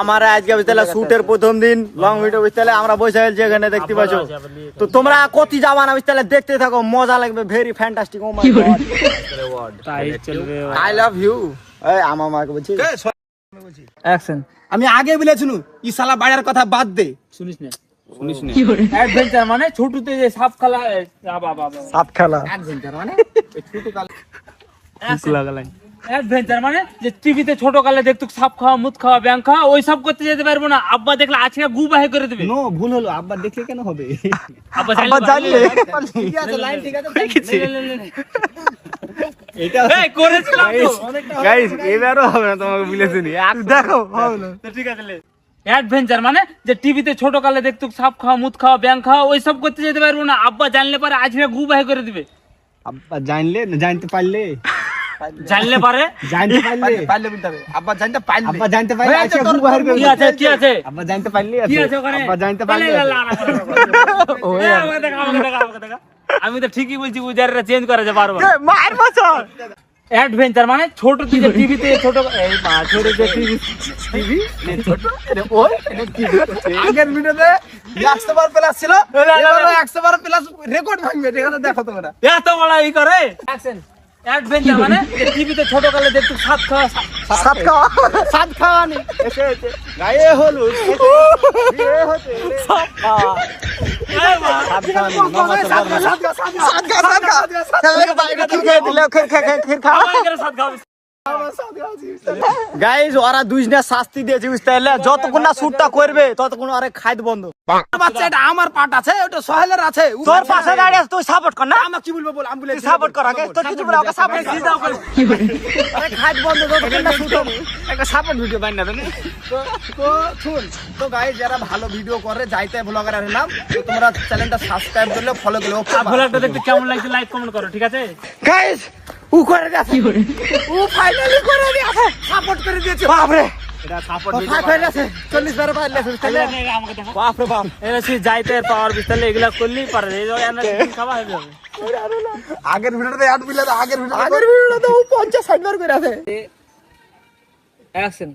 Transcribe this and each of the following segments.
আমার আজকে বুঝতে শুটের প্রথম দিন লং ভিডিও বুঝতে আমরা বসে গেছি এখানে দেখতে পাচ্ছ। তো তোমরা কত যাবা না বুঝতে দেখতে থাকো, মজা লাগবে, very fantastic. Oh my god, I love you. এই আমার মাকে বলছি অ্যাকশন। আমি আগে বলেছিলু ই শালা বাইরের কথা বাদ দে, শুনিস না অ্যাডভেঞ্চার মানে ছোটতে যে সাপ খেলা, সাপ খেলা। অ্যাডভেঞ্চার মানে অ্যাডভেঞ্চার মানে যে টিভিতে ছোট কালে দেখতো সাপ খাওয়া, মুত খাওয়া, ব্যাং খাওয়া, ওই সব করতে যেতে পারবো না। আব্বা দেখলে আজকে গু বাহে করে দেবে। নো, ভুল হলো, আব্বা দেখলে কেন হবে? আব্বা জানলে ঠিক আছে, লাইন ঠিক আছে, এটা এই করেছিলাম তো গাইস, এবারও হবে না, তোমাকে বলেছিনি, দেখো হবে না তো ঠিক আছে। অ্যাডভেঞ্চার মানে যে টিভিতে ছোট কালে দেখতো সাপ খাওয়া, মুত খাওয়া, ব্যাং খাওয়া, ওই সব করতে যেতে পারবো না। আব্বা জানলে পারে আজকে গু বাহে করে দিবে। আব্বা জানলে না, জানতে পারলে, জানলে পারে, জানতে পারলে, পারলে বলতে হবে আব্বা জানতে পারলে, আব্বা জানতে পারলে আজকে গু বাহির করে কি আছে, কি আছে, আব্বা জানতে পারলে, কি আছে ওখানে, আব্বা জানতে পারলে। আমাকে দেখা, আমাকে দেখা। আমি তো ঠিকই বলছি, উজারটা চেঞ্জ করা যায় বারবার। মার বছর অ্যাডভেঞ্চার মানে ছোট থেকে টিভিতে ছোট, এই মা ছোট যে টিভি ছোট ওই টিভি আগের ভিডিওতে 100 বার প্লাস ছিল, এবারে 100 বার প্লাস রেকর্ড ভাঙবে। ঠিক আছে, দেখো তোমরা এত বড় ই করে অ্যাকশন। অ্যাডভেঞ্চার মানে যে টিভিতে ছোট কালে দেখতো সাপ খাওয়া, সাত খাওয়ানি এসে এসে গায়ে হলুদ বিয়ে হতে সাত খাওয়া, সাত খাওয়ানি গাইস। ওরা দুইজনে শাস্তি দিয়েছে বুঝতে পারলে, যতক্ষণ না শুটটা করবে ততক্ষণ আরে খাইতে বন্ধ। বাচ্চা এটা আমার পার্ট আছে, ওটা সোহেলের আছে। তোর পাশে দাঁড়িয়ে আছে, তুই সাপোর্ট কর না। আমাকে কি বলবো বল, আমি বলে সাপোর্ট কর আগে, তোর কিছু বলে ওকে সাপোর্ট দিস দাও। আরে খাইতে বন্ধ যতক্ষণ না শুট হবে। একটা সাপোর্ট ভিডিও বানাই না তুমি তো শুন। তো গাইস, যারা ভালো ভিডিও করে যাইতে ব্লগার এর নাম, তো তোমরা চ্যানেলটা সাবস্ক্রাইব করলে, ফলো করলে, ওকে ব্লগটা দেখতে কেমন লাগছে লাইক কমেন্ট করো, ঠিক আছে গাইস। ও করে দিয়েছে, ও ফাইনালি করে দিয়েছে, সাপোর্ট করে দিয়েছে। বাপ রে, এটা সাপোর্ট ও ফাইনালি আছে 40 বার ফাইনালি আছে। আমাকে দেখো। বাপ রে বাপ, এরা সে যাইতে পাওয়ার বিস্তারে এগুলা করলেই পারে, এই এনার্জি খাওয়া হয়ে যাবে। আগের ভিডিওতে অ্যাড বিলে, আগের ভিডিওতে ও 50-60 বার করে আছে। অ্যাকশন।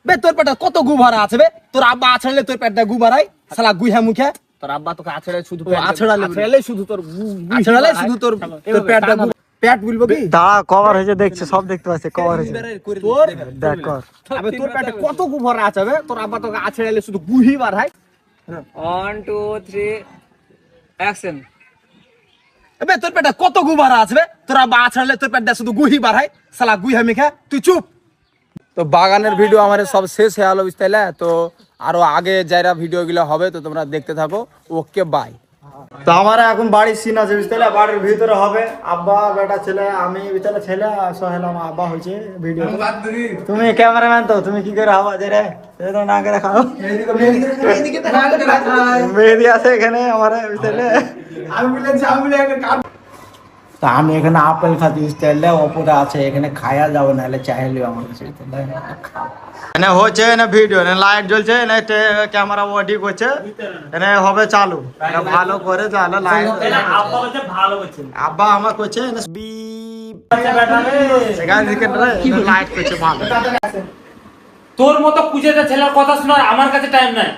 বে তোর পেটে কত গু ভরা আছে বে? তোর আব্বা আছড়ালে তোর পেটটা গু ভরাই, শালা গুইহা মুখে। তোর আব্বা তোকে আছড়ে শুধু আছড়ালে শুধু তোর আছড়ালে শুধু তোর পেটটা গু। পেট বলবো কি? দাঁড়া, কভার হয়েছে, দেখছে, সব দেখতে পাচ্ছে, কভার হয়েছে। তোর দেখ কর, আবে তোর পেটে কত গু ভরা আছে বে? তোর আব্বা তোকে আছড়ালে শুধু গুহি বাড়াই। 1 2 3 অ্যাকশন। বে তোর পেটে কত গু ভরা আছে বে? তোর আব্বা আছড়ালে তোর পেটটা শুধু গুহি বাড়াই, শালা গুইহা মুখে। তুই চুপ। তো বাগানের ভিডিও আমার সব শেষ হয়ে গেল বুঝতে পারলে। তো আরো আগে যারা ভিডিও গুলো হবে তো তোমরা দেখতে থাকো। Okay bye. তো আমার এখন বাড়ির সিন আছে বুঝতে পারলে, বাড়ির ভিতরে হবে আব্বা বেটা ছেলে, আমি ভিতরে ছেলে, সোহেল আমার আব্বা হয়েছে ভিডিও। তুমি ক্যামেরাম্যান, তো তুমি কি করে হবা যে রে না করে খাও। মেহেদি আছে এখানে আমার বুঝতে পারলে। তা আমি এখানে আপেল খাচ্ছি বুঝতে পারলে, ওপরে আছে এখানে খায়া যাবো, নাহলে চাইলে আমার কাছে এনে হচ্ছে, এনে ভিডিও, এনে লাইট জ্বলছে, এনে ক্যামেরা ওয়ার্ডিং করছে, এনে হবে চালু, এনে ভালো করে চালো লাইট। আব্বা বলছে ভালো করছে, আব্বা আমার করছে এনে বিপ সেখান থেকে লাইট করছে ভালো। তোর মতো কুজেতে ছেলের কথা শোনার আমার কাছে টাইম নাই।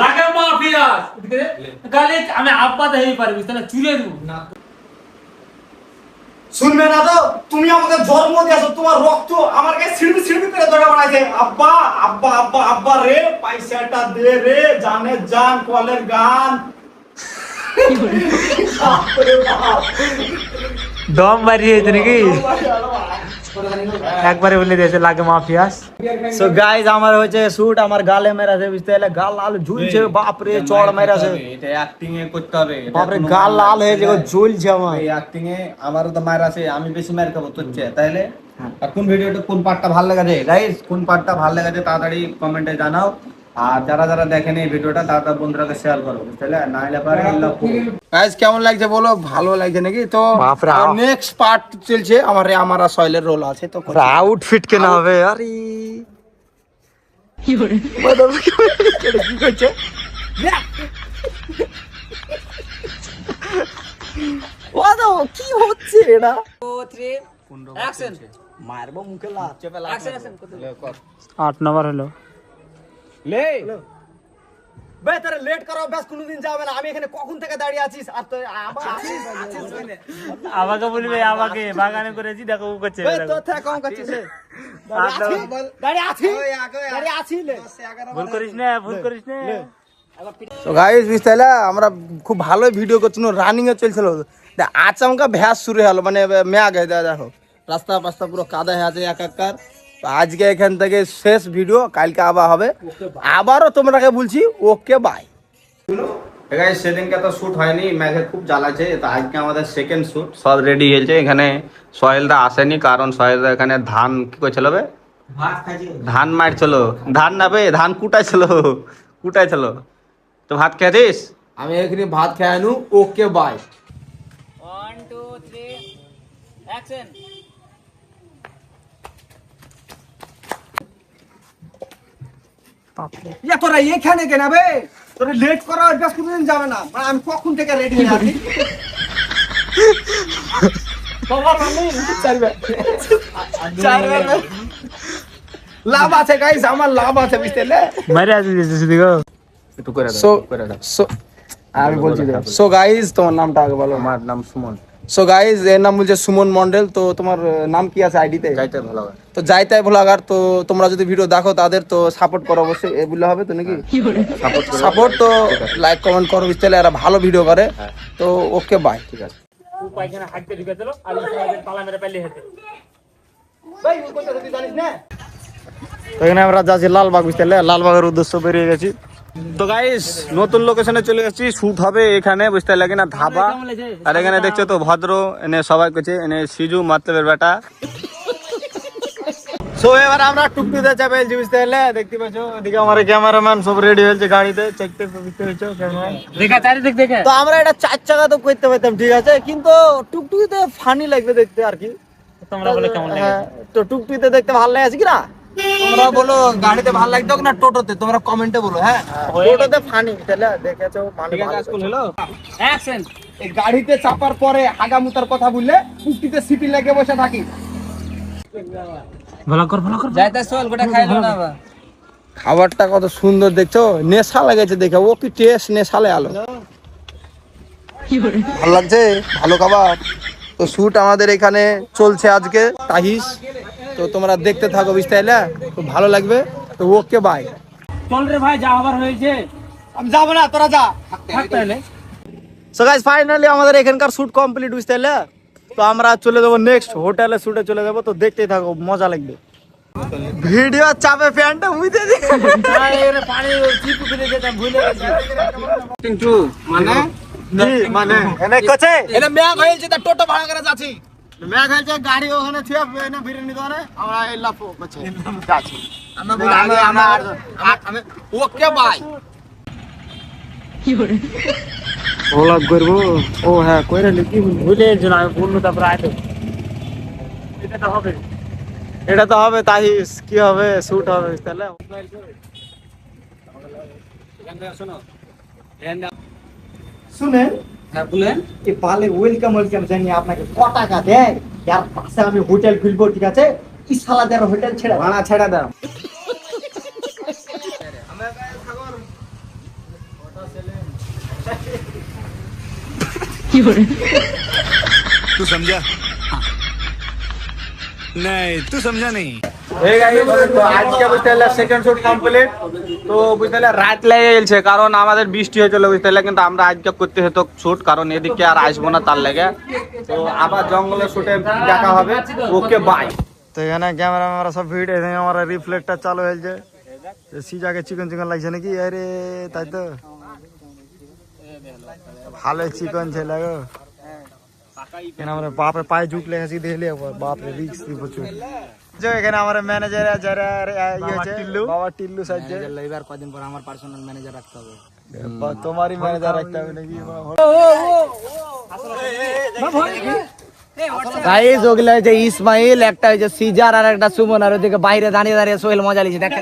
লাগে মাফিয়াস গালি আমি আব্বা দেই পারবি তাহলে চুরে দেব না। শুনবে না তো, তুমি আমাকে জন্ম দিয়েছো, তোমার রক্ত আমার কাছে ছিড়বি ছিড়বি করে দড়া বানাইছে। আব্বা আব্বা আব্বা আব্বা রে, পয়সাটা দে রে, জানে জান কলের গান। দম মারি হইছে নাকি একবারে বলে দিয়েছে লাগে মাফিয়াস। সো গাইস, আমার হচ্ছে শুট, আমার গালে মেরাছে বুঝতে পারলে, গাল লাল ঝুলছে, বাপ রে চড় মেরাছে। এটা অ্যাক্টিং এ করতে হবে, বাপ রে গাল লাল হয়ে যাবে, ঝুলছে আমার। এই অ্যাক্টিং এ আমারও তো মার আছে, আমি বেশি মার খাবো তোর চেয়ে। তাহলে আর কোন ভিডিওটা কোন পার্টটা ভালো লেগেছে গাইস, কোন পার্টটা ভালো লেগেছে তাড়াতাড়ি কমেন্টে জানাও। আর যারা যারা দেখেনি এই ভিডিওটা তারা বন্ধুরাকে শেয়ার করো বুঝলে, না হলে পারে গাইস। কেমন লাগছে বলো, ভালো লাগছে নাকি? তো নেক্সট পার্ট চলছে আমার, আমার সয়েলের রোল আছে। তো আউটফিট কেনা হবে। আরে কি করে কি করছে ও তো কি হচ্ছে এটা? 2 3 অ্যাকশন মারবো মুখে লাভ চেপে লাভ। অ্যাকশন 8 নাম্বার হলো লে বে তোরা লেট করো ব্যাস কোনোদিন যাবে না। আমি এখানে কখন থেকে দাঁড়িয়ে আছিস আর তুই আবার আছিস কেনে? আমাকে বলবে আমাকে বাগানে করেছি দেখো ও করছে বে তো থেকে কম করছিস রে? দাঁড়িয়ে আছি দাঁড়িয়ে আছি লে। ভুল করিস না ভুল করিস না তো গাইস বুঝতে আমরা খুব ভালোই ভিডিও করছিলাম, রানিং এ চলছিল। আচমকা ভ্যাস শুরু হলো, মানে মেঘ হয়ে যায়। দেখো রাস্তা পাস্তা পুরো কাদা হয়ে আছে একাকার। তো আজকে এখান থেকে শেষ ভিডিও, কালকে আবার হবে। আবারও তোমরাকে বলছি ওকে বাই। গাইস সেদিনকে তো শুট হয়নি, ম্যাচের খুব জ্বালাছে। তো আজকে আমাদের সেকেন্ড শুট, সব রেডি হয়েছে। এখানে সোহেলদা আসেনি, কারণ সোহেলদা এখানে ধান কি করছিল বে, ধান মারছিল। ধান না বে, ধান কুটাইছিল। তো ভাত খেয়েছিস? আমি এখানে ভাত খেয়ে নু, ওকে বাই। 1 2 3 অ্যাকশন তোরা এখানে কেন বে? তোরা লেট করা অভ্যাস কোনোদিন যাবে না। মানে আমি কখন থেকে রেডি হয়ে আছি। লাভ আছে গাইস, আমার লাভ আছে বুঝতে পারলে। মারে আসিস দিগো একটু করে আমি বলছি সো গাইস, তোমার নামটা আগে বলো। আমার নাম সুমন। সো গাইস, এর নাম বলছে সুমন মন্ডল। তো তোমার নাম কি আছে আইডিতে? যাইতে ভালো হয়। তো যাইতাই ভ্লগার। তো তোমরা যদি ভিডিও দেখো তাদের তো সাপোর্ট করো অবশ্যই, এ বললে হবে তো নাকি? সাপোর্ট তো লাইক কমেন্ট করো বুঝতে পারলে, এরা ভালো ভিডিও করে। তো ওকে বাই। ঠিক আছে তুই পায়খানা হাঁটতে ঢুকে চলো আর পালা মেরে পেলে হেতে ভাই ওই কথা তুই জানিস না? তো এখানে আমরা যাচ্ছি লালবাগ বুঝতে পারলে, লালবাগের উদ্দেশ্য বেরিয়ে গেছি। তো গাইস নতুন লোকেশনে চলে এসেছি, শুট হবে এখানে বুঝতে লাগে না, ধাবা। আর এখানে দেখছো তো ভদ্র, এনে সবাই করছে, এনে সিজু মাতলেবের বেটা। সো এবার আমরা টুকটুকিতে চাপে এলছি বুঝতে পারলে, দেখতে পাচ্ছ ওদিকে আমার ক্যামেরাম্যান সব রেডি হয়েছে গাড়িতে। চেকতে বুঝতে পেরেছো ক্যামেরা? দেখা চারিদিক দেখে তো আমরা এটা 4 চাকা তো করতে পারতাম, ঠিক আছে, কিন্তু টুকটুকিতে ফানি লাগবে দেখতে আর কি। তোমরা বলে কেমন লাগে? হ্যাঁ, তো টুকটুকিতে দেখতে ভালো লাগে আছে কি না? তোমরা বলো গাড়িতে ভালো লাগতো না টোটোতে, তোমরা কমেন্টে বলো। হ্যাঁ টোটোতে ফানি তাহলে দেখেছো মানে ভালো স্কুল হলো। অ্যাকশন এই গাড়িতে চাপার পরে হাগামুতার কথা বললে টুকটুকিতে সিটি লেগে বসে থাকি। ভালো কর যাইতা চল গোটা খাইলো না বা খাবারটা কত সুন্দর দেখছো, নেশা লাগেছে দেখে। ও কি টেস্ট নেশালে আলো, ভালো লাগছে, ভালো খাবার। তো শুট আমাদের এখানে চলছে আজকে তাহিস। তো তোমরা দেখতে থাকো বুঝতে পারলে, তো ভালো লাগবে। তো ওকে বাই। চল রে ভাই যা হবার হয়েছে আমি যাবো না, তোরা যা। থাক তাহলে সো গাইস ফাইনালি আমাদের এখানকার শুট কমপ্লিট বুঝতে পারলে। তো আমরা চলে যাবো নেক্সট হোটেলে, শুটে চলে যাবো। তো দেখতেই থাকো, মজা লাগবে। ভিডিও চাপে প্যান্টটা মুইতে দি। পানি চিপু করে যেতাম ভুলে গেছি কিন্তু মানে এনে কছে এনে ম্যাগ হইছে, তা টোটো ভাড়া করে যাচ্ছি। ম্যাগ হইছে, গাড়ি ওখানে থিয়া এনে বিরিয়ানি দোকানে আমরা এই লাফো কছে যাচ্ছি। আমি ওকে বাই। ভ্লগ করব। ও হ্যাঁ কইরা লিখি ভুলে গেছি না আমি বললো তারপর আইতো এটা তো হবে এটা তো হবে তাহিস, কি হবে শুট হবে তাহলে। শুনেন হ্যাঁ বলেন এই পালে ওয়েলকাম জানিয়ে আপনাকে ক টাকা দেয়, যার পাশে আমি হোটেল খুলবো, ঠিক আছে? কি শালা যার হোটেল ছেড়ে ভাড়া ছেড়ে দাও। तू समझा नहीं तू समझा नहीं আজকে বুঝতে পারলে সেকেন্ড শুট কমপ্লিট। তো বুঝতে পারলে রাত লেগে গেছে, কারণ আমাদের বৃষ্টি হয়েছিল বুঝতে পারলে। কিন্তু আমরা আজকে করতে হতো শুট, কারণ এদিকে আর আসবো না তার লেগে। তো আবার জঙ্গলের শুটে দেখা হবে। Okay bye. তো এখানে ক্যামেরা ম্যামেরা সব ভিড়, এখানে আমার রিফ্লেক্টার চালু হয়েছে। সিজাকে চিকন চিকন লাগছে নাকি? আরে তাই তো ভালো চিকন ছেলে গো। এখানে আমরা বাপরে পায়ে জুট লেগেছি দেখলে, বাপরে রিক্স প্রচুর। এখানে আমার ম্যানেজার যারা বাবা টিল্লু সাজছে। এবার কদিন পর আমার পার্সোনাল ম্যানেজার রাখতে হবে। তোমারই ম্যানেজার রাখতে হবে নাকি? গাইস ওগুলা হচ্ছে ইসমাইল, একটা হচ্ছে সিজার আর একটা সুমন। আর ওদিকে বাইরে দাঁড়িয়ে দাঁড়িয়ে সোহেল মজা লিছে, দেখা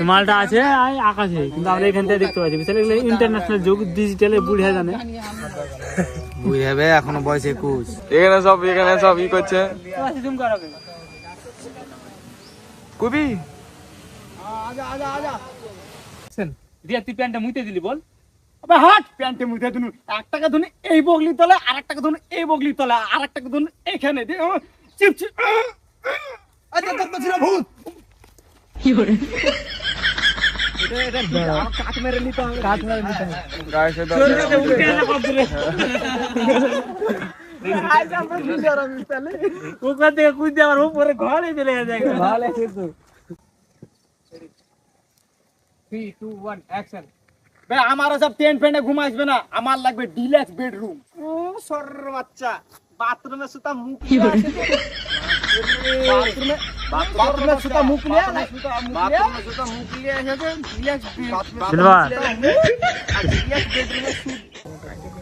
মালটা আছে আকাশে, কিন্তু আমরা এখান থেকে দেখতে পাচ্ছি। বিশাল ইন্টারন্যাশনাল যুগ, ডিজিটালে বুড়িয়া জানে বুঝাবে এখনো বয়স 21। এখানে সব ই করছে কবি। রিয়া তুই প্যান্টটা মুইতে দিলি বল। আবে হাট, প্যান্টে মুঠে ধুনু, 1 টাকা ধুনু এই বগলি তলে, আর 1 টাকা ধুনু এই বগলি তলে, আর 1 টাকা ধুনু এখানে দে। Chip chip. আচ্ছা তো ছিল ভূত। কি করে? এটা কাট মেরে নিতে হবে, কাট মেরে নিতে হবে। গাইস এ তোর কাছে উঠে এনে কত দিলে। আজ আমরা ভিডিও আর মিশালে ওখান থেকে কুইতে আমার উপরে ঘরে চলে যায়। ভালো কিন্তু 3 2 1 অ্যাকশন। বে আমারও সব টেন্ট ফেন্টে ঘুম আসবে না, আমার লাগবে ডিলাক্স বেডরুম। ও সর বাচ্চা, বাথরুমে সুতা মুখ লিয়ে আসে তো। বাথরুমে সুতা মুখ লিয়ে, বাথরুমে সুতা মুখ লিয়ে আসে তো ডিলাক্স বেডরুমে।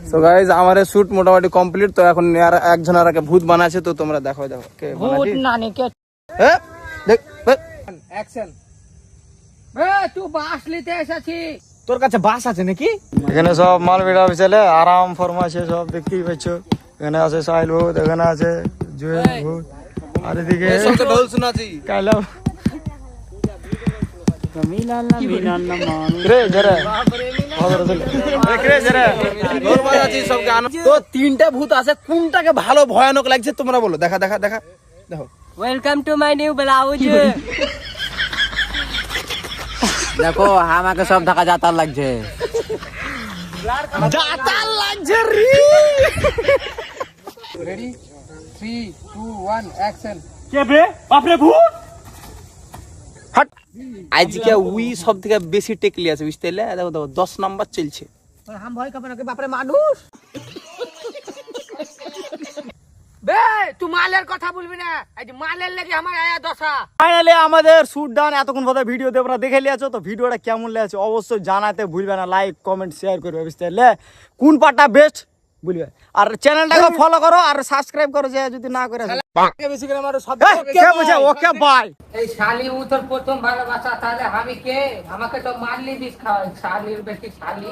সো গাইস আমারে শুট মোটামুটি কমপ্লিট। তো এখন আর একজনের আগে ভূত বানাছে, তো তোমরা দেখো কে ভূত নানি কে। হ্যাঁ দেখ অ্যাকশন। বে তুই বাস নিতে এসেছি। তোর কাছে বাস আছে নাকি? এখানে সব মাল বেড়া বিছালে আরাম ফরমাইছে, সব দেখতেই পাচ্ছ। এখানে আছে সাইল ভূত, এখানে আছে জুয়েল ভূত, আর এদিকে সব তো ঢোল শোনাছি। কাইলা তো 3টা ভূত আছে, কোনটাকে ভালো ভয়ানক লাগছে তোমরা বলো। দেখা দেখা দেখা দেখো। Welcome to my new blouse. দেখো আমাকে সব দেখা যাতার লাগছে, যাতার লাগছে রে। Ready 3 2 1 action. কে বে বাপরে ভূত। হট, আজকে উই সব থেকে বেশি টেকলি আছে বুঝতে পারলে। দেখো দেখো 10 নাম্বার চলছে। হাম ভয় কাপে নাকি বাপরে মানুষ। বে তুই মালের কথা বলবি না, এই যে মালের লাগি আমার আয়া দশা। ফাইনালি আমাদের শুট ডান। এতক্ষণ পর্যন্ত ভিডিও তোমরা দেখে লিয়েছো, তো ভিডিওটা কেমন লেগেছে অবশ্যই জানাতে ভুলবে না। লাইক কমেন্ট শেয়ার করবে বুঝতে পারলে, কোন পার্টটা বেস্ট বলবে। আর চ্যানেলটাকে ফলো করো আর সাবস্ক্রাইব করো যে যদি না করে। বেশি করে আমার সব কে বুঝে ওকে বাই। এই শালি উতর প্রথম ভালোবাসা, তাহলে আমি কে? আমাকে তো মারলি বিষ খাওয়াই, শালির বেশি শালি।